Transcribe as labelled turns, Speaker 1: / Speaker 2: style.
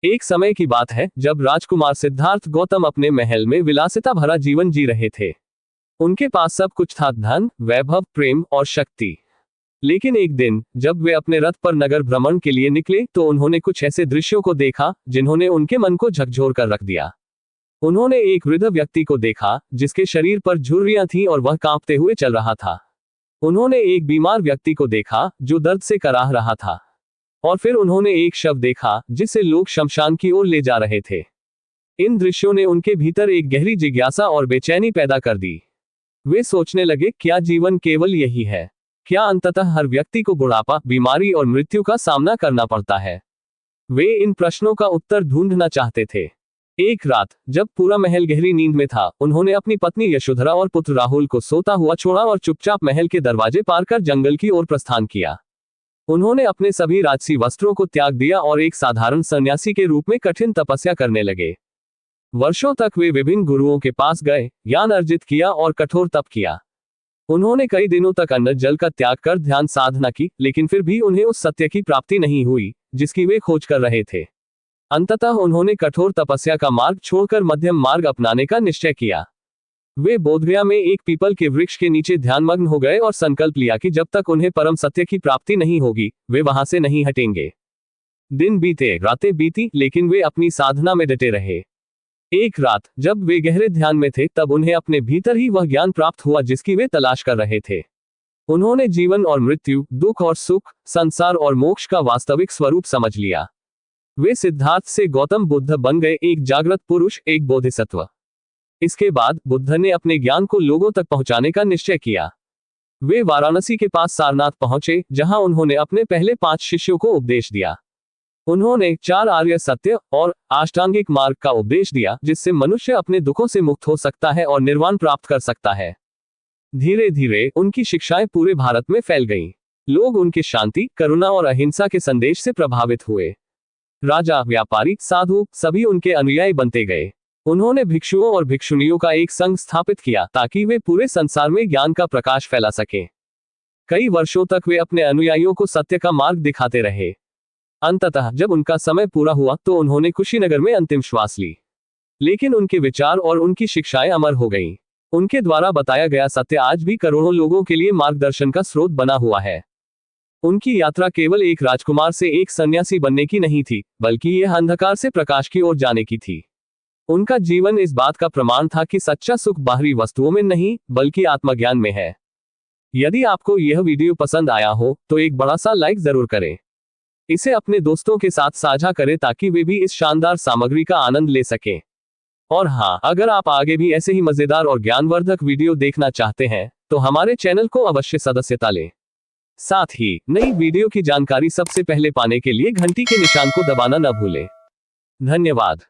Speaker 1: एक समय की बात है जब राजकुमार सिद्धार्थ गौतम अपने महल में विलासिता भरा जीवन जी रहे थे। उनके पास सब कुछ था, धन, वैभव, प्रेम और शक्ति। लेकिन एक दिन जब वे अपने रथ पर नगर भ्रमण के लिए निकले तो उन्होंने कुछ ऐसे दृश्यों को देखा जिन्होंने उनके मन को झकझोर कर रख दिया। उन्होंने एक वृद्ध व्यक्ति को देखा जिसके शरीर पर झुर्रियां थीं और वह कांपते हुए चल रहा था। उन्होंने एक बीमार व्यक्ति को देखा जो दर्द से कराह रहा था। और फिर उन्होंने एक शव देखा जिसे लोग शमशान की ओर ले जा रहे थे। इन दृश्यों ने उनके भीतर एक गहरी जिज्ञासा और बेचैनी पैदा कर दी। वे सोचने लगे, क्या जीवन केवल यही है? क्या अंततः हर व्यक्ति को बुढ़ापा, बीमारी और मृत्यु का सामना करना पड़ता है? वे इन प्रश्नों का उत्तर ढूंढना चाहते थे। एक रात जब पूरा महल गहरी नींद में था, उन्होंने अपनी पत्नी यशोधरा और पुत्र राहुल को सोता हुआ छोड़ा और चुपचाप महल के दरवाजे पार कर जंगल की ओर प्रस्थान किया। उन्होंने अपने सभी राजसी वस्त्रों को त्याग दिया और एक साधारण सन्यासी के रूप में कठिन तपस्या करने लगे। वर्षों तक वे विभिन्न गुरुओं के पास गए, ज्ञान अर्जित किया और कठोर तप किया। उन्होंने कई दिनों तक अन्न जल का त्याग कर ध्यान साधना की, लेकिन फिर भी उन्हें उस सत्य की प्राप्ति नहीं हुई जिसकी वे खोज कर रहे थे। अंततः उन्होंने कठोर तपस्या का मार्ग छोड़कर मध्यम मार्ग अपनाने का निश्चय किया। वे बोधगया में एक पीपल के वृक्ष के नीचे ध्यानमग्न हो गए और संकल्प लिया कि जब तक उन्हें परम सत्य की प्राप्ति नहीं होगी वे वहां से नहीं हटेंगे। दिन बीते, रातें बीती, लेकिन वे अपनी साधना में डटे रहे। एक रात जब वे गहरे ध्यान में थे तब उन्हें अपने भीतर ही वह ज्ञान प्राप्त हुआ जिसकी वे तलाश कर रहे थे। उन्होंने जीवन और मृत्यु, दुख और सुख, संसार और मोक्ष का वास्तविक स्वरूप समझ लिया। वे सिद्धार्थ से गौतम बुद्ध बन गए, एक जागृत पुरुष, एक बोधिसत्व। इसके बाद बुद्ध ने अपने ज्ञान को लोगों तक पहुंचाने का निश्चय किया। वे वाराणसी के पास सारनाथ पहुंचे, जहां उन्होंने अपने पहले 5 शिष्यों को उपदेश दिया। उन्होंने 4 आर्य सत्य और अष्टांगिक मार्ग का उपदेश दिया जिससे मनुष्य अपने दुखों से मुक्त हो सकता है और निर्वाण प्राप्त कर सकता है। धीरे धीरे उनकी शिक्षाएं पूरे भारत में फैल गईं। लोग उनके शांति, करुणा और अहिंसा के संदेश से प्रभावित हुए। राजा, व्यापारी, साधु सभी उनके अनुयायी बनते गए। उन्होंने भिक्षुओं और भिक्षुणियों का एक संघ स्थापित किया ताकि वे पूरे संसार में ज्ञान का प्रकाश फैला सकें। कई वर्षों तक वे अपने अनुयायियों को सत्य का मार्ग दिखाते रहे। अंततः जब उनका समय पूरा हुआ तो उन्होंने कुशीनगर में अंतिम श्वास ली। लेकिन उनके विचार और उनकी शिक्षाएं अमर हो गईं। उनके द्वारा बताया गया सत्य आज भी करोड़ों लोगों के लिए मार्गदर्शन का स्रोत बना हुआ है। उनकी यात्रा केवल एक राजकुमार से एक सन्यासी बनने की नहीं थी, बल्कि यह अंधकार से प्रकाश की ओर जाने की थी। उनका जीवन इस बात का प्रमाण था कि सच्चा सुख बाहरी वस्तुओं में नहीं बल्कि आत्मज्ञान में है। यदि आपको यह वीडियो पसंद आया हो तो एक बड़ा सा लाइक जरूर करें। इसे अपने दोस्तों के साथ साझा करें ताकि वे भी इस शानदार सामग्री का आनंद ले सकें। और हाँ, अगर आप आगे भी ऐसे ही मजेदार और ज्ञानवर्धक वीडियो देखना चाहते हैं तो हमारे चैनल को अवश्य सदस्यता लें। साथ ही नई वीडियो की जानकारी सबसे पहले पाने के लिए घंटी के निशान को दबाना न भूलें। धन्यवाद।